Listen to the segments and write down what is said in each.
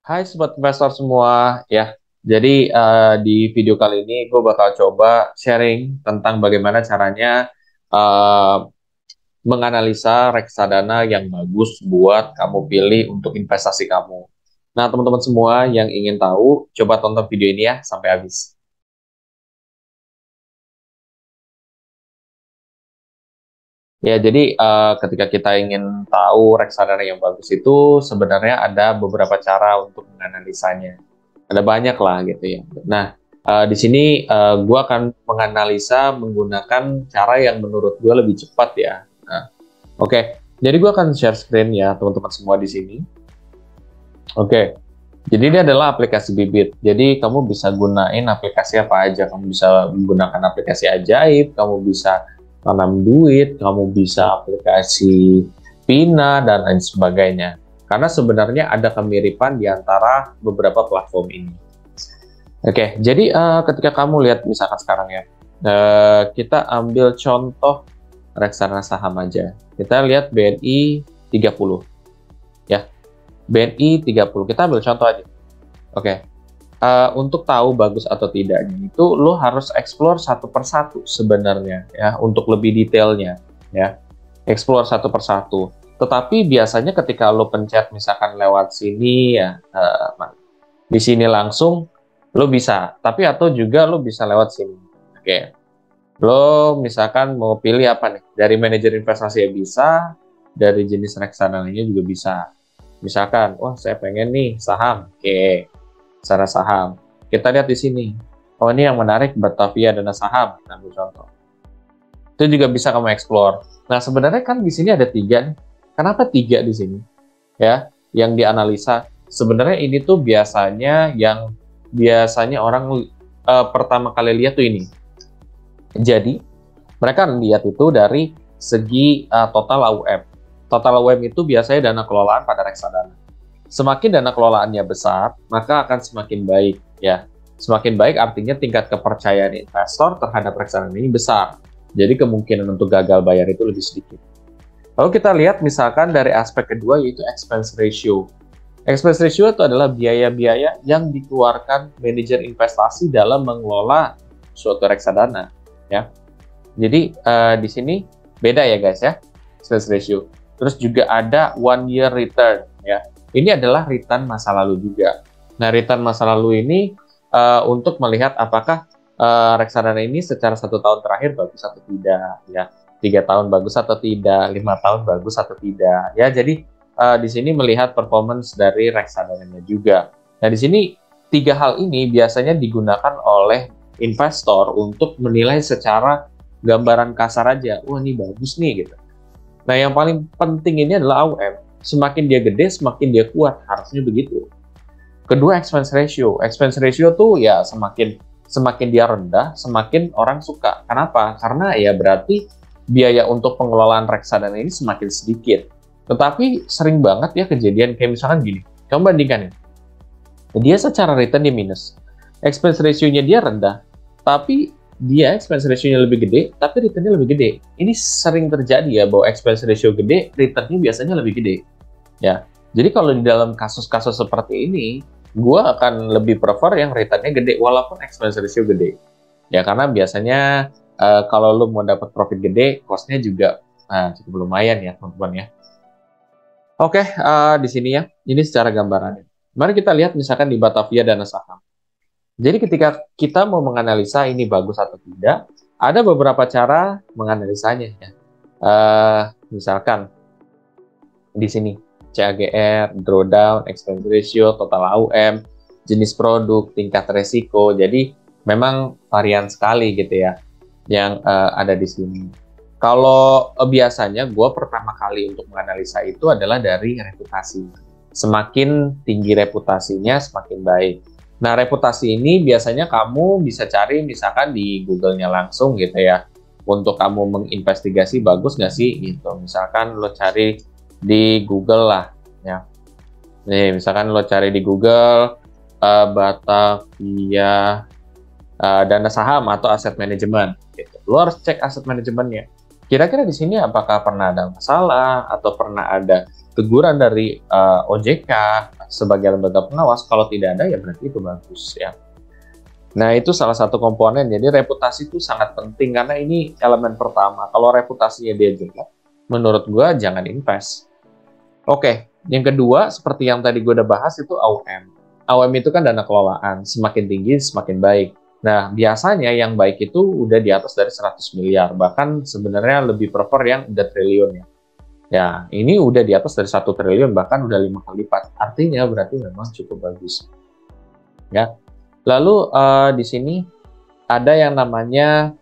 Hai sobat investor semua, ya. Jadi di video kali ini gue bakal coba sharing tentang bagaimana caranya eh, menganalisa reksadana yang bagus buat kamu pilih untuk investasi kamu. Nah, teman-teman semua yang ingin tahu, coba tonton video ini ya sampai habis. Ya, jadi ketika kita ingin tahu reksadana yang bagus itu sebenarnya ada beberapa cara untuk menganalisanya. Ada banyak lah gitu ya. Nah, di sini gue akan menganalisa menggunakan cara yang menurut gue lebih cepat ya. Nah, oke. Jadi gue akan share screen ya teman-teman semua di sini. Oke. Jadi ini adalah aplikasi Bibit. Jadi kamu bisa gunain aplikasi apa aja. Kamu bisa menggunakan aplikasi Ajaib, kamu bisa tanam duit, kamu bisa aplikasi Pina dan lain sebagainya. Karena sebenarnya ada kemiripan di antara beberapa platform ini. Oke, jadi ketika kamu lihat misalkan sekarang ya, kita ambil contoh reksadana saham aja. Kita lihat BNI 30, ya. BNI 30, kita ambil contoh aja. Oke, untuk tahu bagus atau tidaknya itu lo harus explore satu persatu sebenarnya ya, untuk lebih detailnya ya. Explore satu persatu. Tetapi biasanya ketika lo pencet misalkan lewat sini ya, di sini langsung lo bisa, tapi atau juga lo bisa lewat sini. Oke, lo misalkan mau pilih apa nih? Dari manajer investasi ya bisa, dari jenis reksadana-nya juga bisa. Misalkan, wah saya pengen nih saham. Oke, secara saham. Kita lihat di sini. Oh ini yang menarik Batavia Dana Saham, kita ambil contoh. Itu juga bisa kamu explore. Nah sebenarnya kan di sini ada tiga nih. Kenapa tiga di sini? Ya, yang dianalisa. Sebenarnya ini tuh biasanya orang pertama kali lihat tuh ini. Jadi mereka lihat itu dari segi total AUM. Total AUM itu biasanya dana kelolaan pada reksadana. Semakin dana kelolaannya besar, maka akan semakin baik ya. Semakin baik artinya tingkat kepercayaan investor terhadap reksadana ini besar. Jadi kemungkinan untuk gagal bayar itu lebih sedikit. Lalu kita lihat misalkan dari aspek kedua yaitu expense ratio. Expense ratio itu adalah biaya-biaya yang dikeluarkan manajer investasi dalam mengelola suatu reksadana ya. Jadi di sini beda ya guys ya, expense ratio. Terus juga ada one year return ya. Ini adalah return masa lalu juga. Nah, return masa lalu ini untuk melihat apakah reksadana ini secara 1 tahun terakhir bagus atau tidak ya. 3 tahun bagus atau tidak, 5 tahun bagus atau tidak ya. Jadi di sini melihat performance dari reksadananya juga. Nah, di sini tiga hal ini biasanya digunakan oleh investor untuk menilai secara gambaran kasar aja. Wah, ini bagus nih gitu. Nah, yang paling penting ini adalah AUM. Semakin dia gede, semakin dia kuat. Harusnya begitu. Kedua, expense ratio. Expense ratio tuh ya semakin dia rendah, semakin orang suka. Kenapa? Karena ya berarti biaya untuk pengelolaan reksadana ini semakin sedikit. Tetapi sering banget ya kejadian kayak misalkan gini. Kamu bandingkan ya. Dia secara return dia minus. Expense ratio-nya dia rendah, tapi dia expense ratio-nya lebih gede, tapi return-nya lebih gede. Ini sering terjadi ya, bahwa expense ratio gede, return-nya biasanya lebih gede. Ya, jadi kalau di dalam kasus-kasus seperti ini, gue akan lebih prefer yang return-nya gede, walaupun expense ratio gede. Ya, karena biasanya kalau lo mau dapat profit gede, cost-nya juga cukup lumayan ya, teman-teman ya. Oke, di sini ya, ini secara gambarannya. Mari kita lihat misalkan di Batavia Dana Saham. Jadi ketika kita mau menganalisa ini bagus atau tidak, ada beberapa cara menganalisanya ya. Misalkan di sini CAGR, drawdown, expense ratio, total AUM, jenis produk, tingkat resiko. Jadi memang varian sekali gitu ya yang ada di sini. Kalau biasanya gue pertama kali untuk menganalisa itu adalah dari reputasi. Semakin tinggi reputasinya, semakin baik. Nah, reputasi ini biasanya kamu bisa cari misalkan di Google-nya langsung gitu ya. Untuk kamu menginvestigasi bagus nggak sih gitu. Misalkan lo cari di Google lah ya. Nih, misalkan lo cari di Google Batavia Dana Saham atau aset manajemen gitu. Lo harus cek aset manajemennya. Kira-kira di sini apakah pernah ada masalah atau pernah ada teguran dari OJK sebagai lembaga pengawas? Kalau tidak ada, ya berarti itu bagus ya. Nah, itu salah satu komponen. Jadi reputasi itu sangat penting karena ini elemen pertama. Kalau reputasinya dia jelek, menurut gue jangan invest. Oke, yang kedua seperti yang tadi gue udah bahas itu AUM. AUM itu kan dana kelolaan, semakin tinggi semakin baik. Nah, biasanya yang baik itu udah di atas dari 100 miliar, bahkan sebenarnya lebih prefer yang udah triliun ya. Ya, ini udah di atas dari 1 triliun, bahkan udah 5 kali lipat. Artinya berarti memang cukup bagus. Ya. Lalu di sini ada yang namanya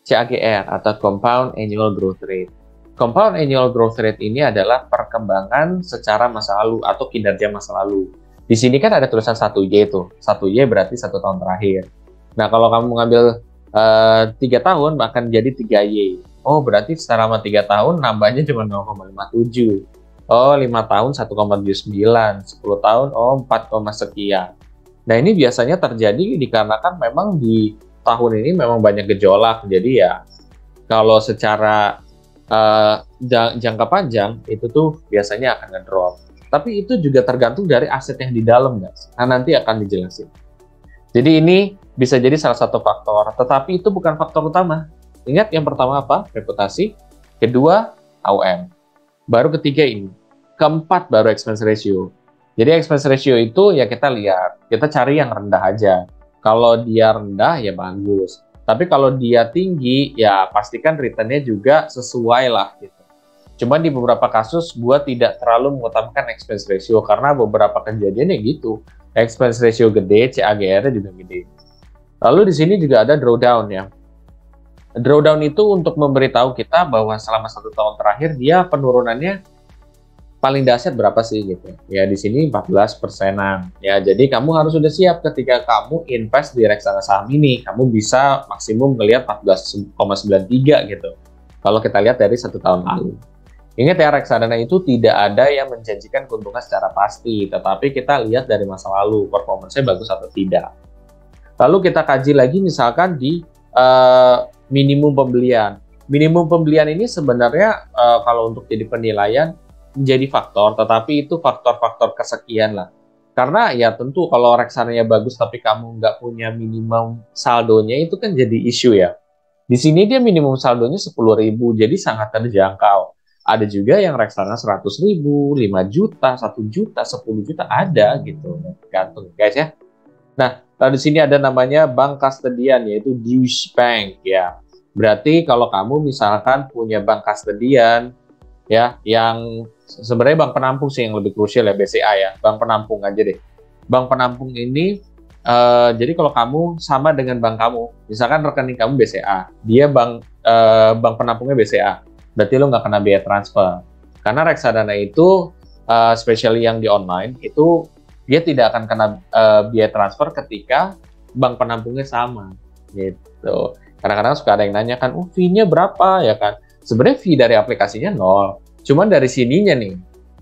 CAGR atau Compound Annual Growth Rate. Compound Annual Growth Rate ini adalah perkembangan secara masa lalu atau kinerja masa lalu. Di sini kan ada tulisan 1Y itu. 1Y berarti 1 tahun terakhir. Nah, kalau kamu ngambil 3 tahun, akan jadi 3Y. Oh, berarti selama 3 tahun nambahnya cuma 0,57. Oh, 5 tahun 1,79. 10 tahun, oh 4, sekian. Nah, ini biasanya terjadi dikarenakan memang di tahun ini memang banyak gejolak. Jadi ya, kalau secara jangka panjang, itu tuh biasanya akan ngedrop. Tapi itu juga tergantung dari aset yang di dalam, guys. Nah, nanti akan dijelasin. Jadi ini bisa jadi salah satu faktor, tetapi itu bukan faktor utama. Ingat yang pertama apa? Reputasi. Kedua, AUM. Baru ketiga ini. Keempat baru expense ratio. Jadi expense ratio itu ya kita lihat, kita cari yang rendah aja. Kalau dia rendah ya bagus. Tapi kalau dia tinggi ya pastikan returnnya juga sesuai lah gitu. Cuman di beberapa kasus gue tidak terlalu mengutamakan expense ratio karena beberapa kejadiannya gitu. Expense ratio gede, CAGR-nya juga gede. Lalu di sini juga ada drawdown ya. Drawdown itu untuk memberitahu kita bahwa selama 1 tahun terakhir dia penurunannya paling dahsyat berapa sih gitu. Ya di sini 14%-an. Ya jadi kamu harus sudah siap ketika kamu invest di reksadana saham ini, kamu bisa maksimum ngelihat 14,93 gitu. Kalau kita lihat dari 1 tahun lalu. Ingat ya, reksadana itu tidak ada yang menjanjikan keuntungan secara pasti, tetapi kita lihat dari masa lalu performance-nya bagus atau tidak. Lalu kita kaji lagi misalkan di minimum pembelian. Minimum pembelian ini sebenarnya kalau untuk jadi penilaian menjadi faktor, tetapi itu faktor-faktor kesekian lah. Karena ya tentu kalau reksadanya bagus tapi kamu nggak punya minimum saldonya itu kan jadi isu ya. Di sini dia minimum saldonya 10.000, jadi sangat terjangkau. Ada juga yang reksadana 100.000, 5 juta, 1 juta, 10 juta ada gitu. Gantung guys ya. Nah, di sini ada namanya bank custodian yaitu Deutsche Bank ya. Berarti kalau kamu misalkan punya bank custodian ya, yang sebenarnya bank penampung sih yang lebih krusial ya, BCA ya, bank penampung aja deh. Bank penampung ini, jadi kalau kamu sama dengan bank kamu, misalkan rekening kamu BCA, dia bank penampungnya BCA, berarti lo nggak kena biaya transfer. Karena reksadana itu, especially yang di online, itu dia tidak akan kena biaya transfer ketika bank penampungnya sama, gitu. Kadang-kadang suka ada yang nanya kan, fee-nya berapa ya kan? Sebenarnya fee dari aplikasinya 0, cuman dari sininya nih,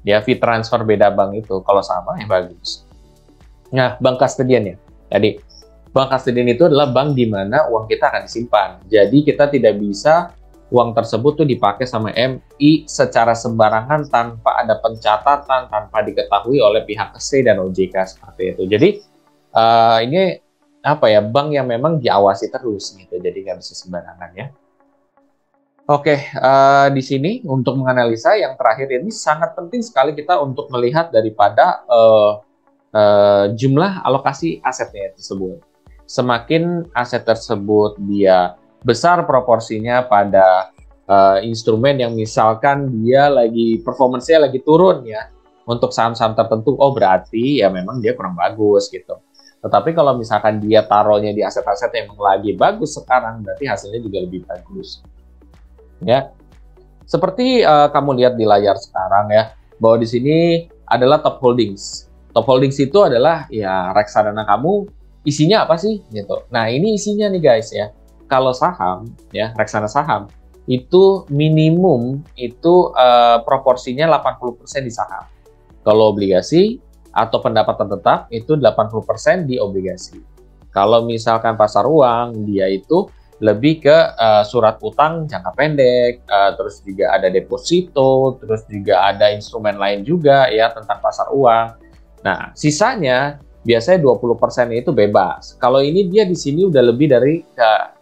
ya fee transfer beda bank itu, kalau sama ya bagus. Nah, bank custodian ya. Jadi, bank custodian itu adalah bank di mana uang kita akan disimpan. Jadi, kita tidak bisa uang tersebut tuh dipakai sama MI secara sembarangan tanpa ada pencatatan, tanpa diketahui oleh pihak KSE dan OJK seperti itu. Jadi, ini apa ya, bank yang memang diawasi terus gitu, jadi nggak bisa sembarangan ya. Oke, di sini untuk menganalisa yang terakhir ini sangat penting sekali kita untuk melihat daripada jumlah alokasi asetnya tersebut. Semakin aset tersebut dia besar proporsinya pada instrumen yang misalkan dia lagi performance-nya lagi turun ya, untuk saham-saham tertentu, oh berarti ya memang dia kurang bagus gitu. Tetapi kalau misalkan dia taruhnya di aset-aset yang lagi bagus sekarang, berarti hasilnya juga lebih bagus. Ya, seperti kamu lihat di layar sekarang ya, bahwa di sini adalah top holdings. Top holdings itu adalah ya reksadana kamu isinya apa sih gitu. Nah ini isinya nih guys ya. Kalau saham ya, reksadana saham itu minimum itu proporsinya 80% di saham. Kalau obligasi atau pendapatan tetap itu 80% di obligasi. Kalau misalkan pasar uang dia itu lebih ke surat utang jangka pendek, terus juga ada deposito, terus juga ada instrumen lain juga ya tentang pasar uang. Nah, sisanya biasanya 20% itu bebas. Kalau ini dia di sini udah lebih dari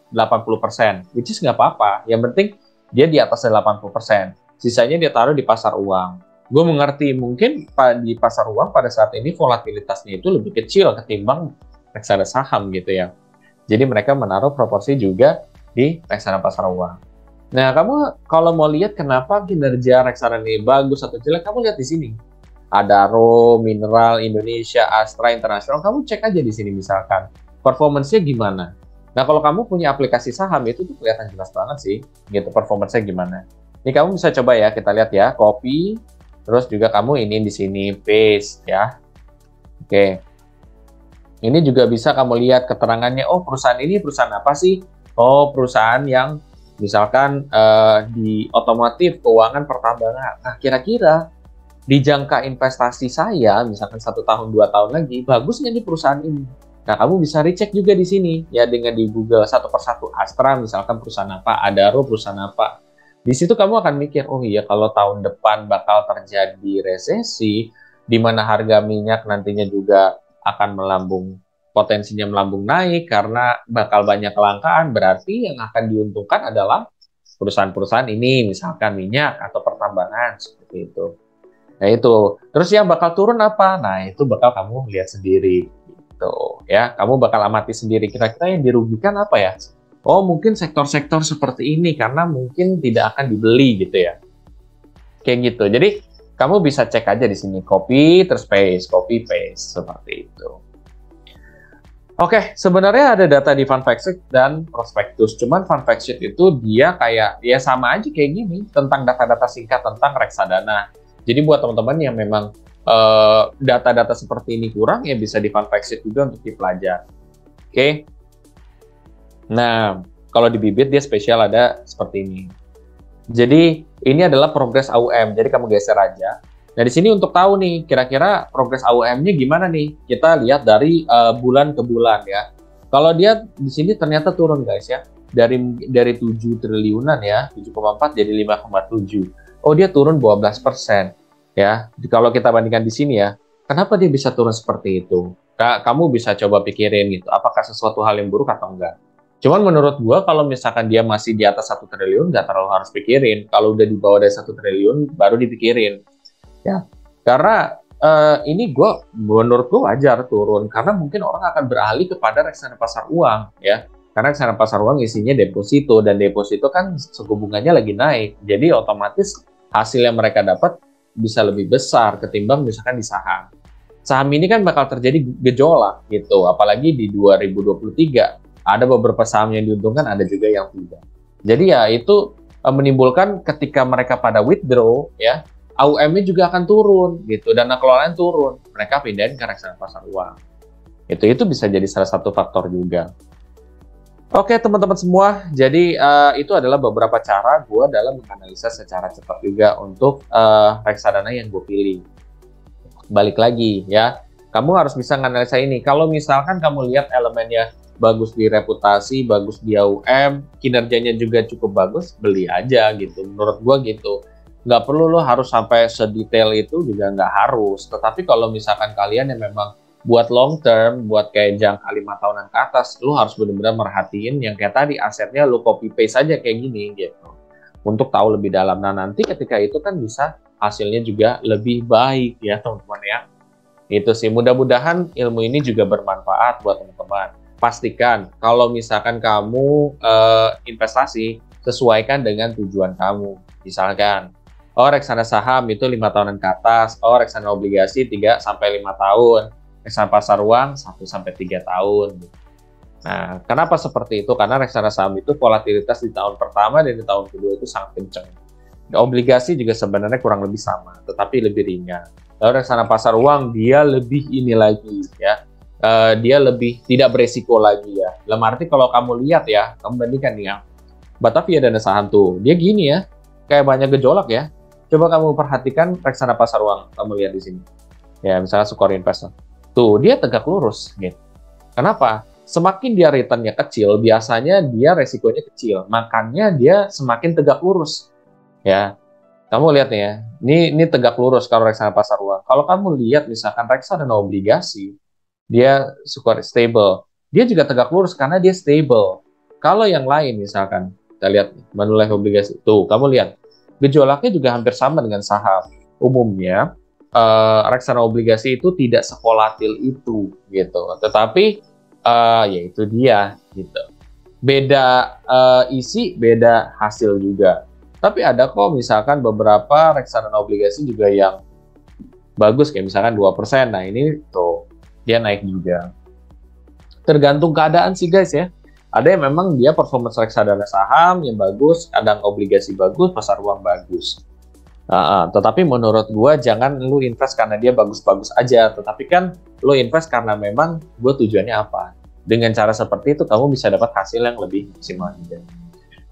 80%, which is nggak apa-apa. Yang penting dia di atas 80%. Sisanya dia taruh di pasar uang. Gue mengerti, mungkin di pasar uang pada saat ini volatilitasnya itu lebih kecil ketimbang reksadana saham gitu ya. Jadi mereka menaruh proporsi juga di reksadana pasar uang. Nah, kamu kalau mau lihat kenapa kinerja reksadana ini bagus atau jelek, kamu lihat di sini. Adaro, Mineral, Indonesia, Astra, Internasional, kamu cek aja di sini misalkan. Performance-nya gimana? Nah, kalau kamu punya aplikasi saham, itu tuh kelihatan jelas banget sih, gitu, performance-nya gimana. Ini kamu bisa coba ya, kita lihat ya, copy, terus juga kamu ini di sini, paste ya. Oke. Ini juga bisa kamu lihat keterangannya, oh perusahaan ini perusahaan apa sih? Oh perusahaan yang misalkan di otomotif, keuangan, pertambangan. Nah kira-kira di jangka investasi saya, misalkan 1 tahun, 2 tahun lagi, bagusnya di perusahaan ini. Nah kamu bisa recheck juga di sini, ya dengan di Google satu persatu, Astra misalkan perusahaan apa, Adaro perusahaan apa. Di situ kamu akan mikir, oh iya kalau tahun depan bakal terjadi resesi, di mana harga minyak nantinya juga akan potensinya melambung naik karena bakal banyak kelangkaan, berarti yang akan diuntungkan adalah perusahaan-perusahaan ini, misalkan minyak atau pertambangan, seperti itu. Nah itu, terus yang bakal turun apa? Nah itu bakal kamu lihat sendiri, gitu ya. Kamu bakal amati sendiri, kira-kira yang dirugikan apa ya? Oh mungkin sektor-sektor seperti ini, karena mungkin tidak akan dibeli gitu ya. Kayak gitu, jadi kamu bisa cek aja di sini, copy paste seperti itu. Oke, sebenarnya ada data di fund fact sheet dan prospektus. Cuman fund fact sheet itu dia kayak ya sama aja kayak gini tentang data-data singkat tentang reksadana. Jadi buat teman-teman yang memang data-data seperti ini kurang ya bisa di fund fact sheet juga untuk dipelajari. Oke. Nah, kalau di bibit dia spesial ada seperti ini. Jadi ini adalah progres AUM. Jadi kamu geser aja. Nah di sini untuk tahu nih kira-kira progres AUM-nya gimana nih? Kita lihat dari bulan ke bulan ya. Kalau dia di sini ternyata turun guys ya. Dari 7 triliunan ya, 7,4 jadi 5,7. Oh dia turun 12% ya. Kalau kita bandingkan di sini ya, kenapa dia bisa turun seperti itu? Kamu bisa coba pikirin gitu. Apakah sesuatu hal yang buruk atau enggak? Cuman menurut gua kalau misalkan dia masih di atas 1 triliun nggak terlalu harus pikirin. Kalau udah di bawah dari 1 triliun baru dipikirin. Ya. Karena ini menurut gua wajar turun karena mungkin orang akan beralih kepada reksadana pasar uang ya. Karena reksadana pasar uang isinya deposito dan deposito kan suku bunganya lagi naik. Jadi otomatis hasil yang mereka dapat bisa lebih besar ketimbang misalkan di saham. Saham ini kan bakal terjadi gejolak gitu, apalagi di 2023. Ada beberapa saham yang diuntungkan, ada juga yang tidak. Jadi ya itu menimbulkan ketika mereka pada withdraw, ya AUM-nya juga akan turun, gitu. Dana kelolaan turun, mereka pindahin ke reksadana pasar uang. Itu bisa jadi salah satu faktor juga. Oke teman-teman semua, jadi itu adalah beberapa cara gue dalam menganalisa secara cepat juga untuk reksadana yang gue pilih. Balik lagi ya, kamu harus bisa menganalisa ini. Kalau misalkan kamu lihat elemennya bagus di reputasi, bagus di AUM, kinerjanya juga cukup bagus, beli aja gitu. Menurut gua gitu. Nggak perlu lo harus sampai sedetail itu juga nggak harus. Tetapi kalau misalkan kalian yang memang buat long term, buat kayak jangka 5 tahunan ke atas, lo harus benar-benar merhatiin yang kayak tadi, asetnya lo copy paste aja kayak gini gitu. Untuk tahu lebih dalam. Nah nanti ketika itu kan bisa hasilnya juga lebih baik ya teman-teman ya. Itu sih, mudah-mudahan ilmu ini juga bermanfaat buat teman-teman. Pastikan kalau misalkan kamu investasi, sesuaikan dengan tujuan kamu. Misalkan, oh reksadana saham itu 5 tahunan ke atas, oh reksadana obligasi 3-5 tahun, reksadana pasar uang 1-3 tahun. Nah, kenapa seperti itu? Karena reksadana saham itu volatilitas di tahun pertama dan di tahun kedua itu sangat kencang. Obligasi juga sebenarnya kurang lebih sama, tetapi lebih ringan. Lalu reksadana pasar uang dia lebih ini lagi ya. Dia lebih tidak beresiko lagi ya. Dalam arti kalau kamu lihat ya, kamu bandingkan nih ya, Batavia Dana Saham tuh, dia gini ya, kayak banyak gejolak ya. Coba kamu perhatikan reksadana pasar uang, kamu lihat di sini. Ya, misalnya Sukor Invest. Tuh, dia tegak lurus gitu. Kenapa? Semakin dia returnnya kecil, biasanya dia resikonya kecil. Makanya dia semakin tegak lurus. Ya, kamu lihat nih ya. Ini tegak lurus kalau reksadana pasar uang. Kalau kamu lihat misalkan reksadana obligasi, dia suka stable. Dia juga tegak lurus karena dia stable. Kalau yang lain misalkan, kita lihat Manulife obligasi. Tuh, kamu lihat. Gejolaknya juga hampir sama dengan saham. Umumnya, reksadana obligasi itu tidak sevolatil itu, gitu. Tetapi, ya itu dia, gitu. Beda isi, beda hasil juga. Tapi ada kok misalkan beberapa reksadana obligasi juga yang bagus, kayak misalkan 2%. Nah, ini tuh, dia naik juga. Tergantung keadaan sih guys ya. Ada yang memang dia performance reksadana saham yang bagus, kadang obligasi bagus, pasar uang bagus. Tetapi menurut gue jangan lu invest karena dia bagus-bagus aja, tetapi kan lu invest karena memang gue tujuannya apa. Dengan cara seperti itu kamu bisa dapat hasil yang lebih maksimal juga.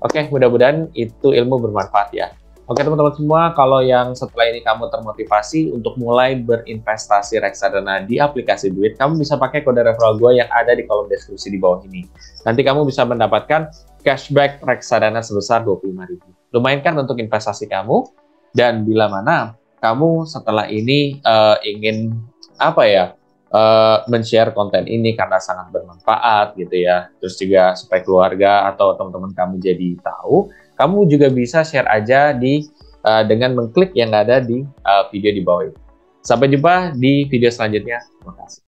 Oke, mudah-mudahan itu ilmu bermanfaat ya. Oke teman-teman semua, kalau yang setelah ini kamu termotivasi untuk mulai berinvestasi reksadana di aplikasi Duit, kamu bisa pakai kode referral gue yang ada di kolom deskripsi di bawah ini. Nanti kamu bisa mendapatkan cashback reksadana sebesar 25.000. Lumayan kan untuk investasi kamu? Dan bila mana kamu setelah ini ingin men-share konten ini karena sangat bermanfaat gitu ya, terus juga supaya keluarga atau teman-teman kamu jadi tahu, kamu juga bisa share aja dengan mengklik yang ada di video di bawah ini. Sampai jumpa di video selanjutnya. Terima kasih.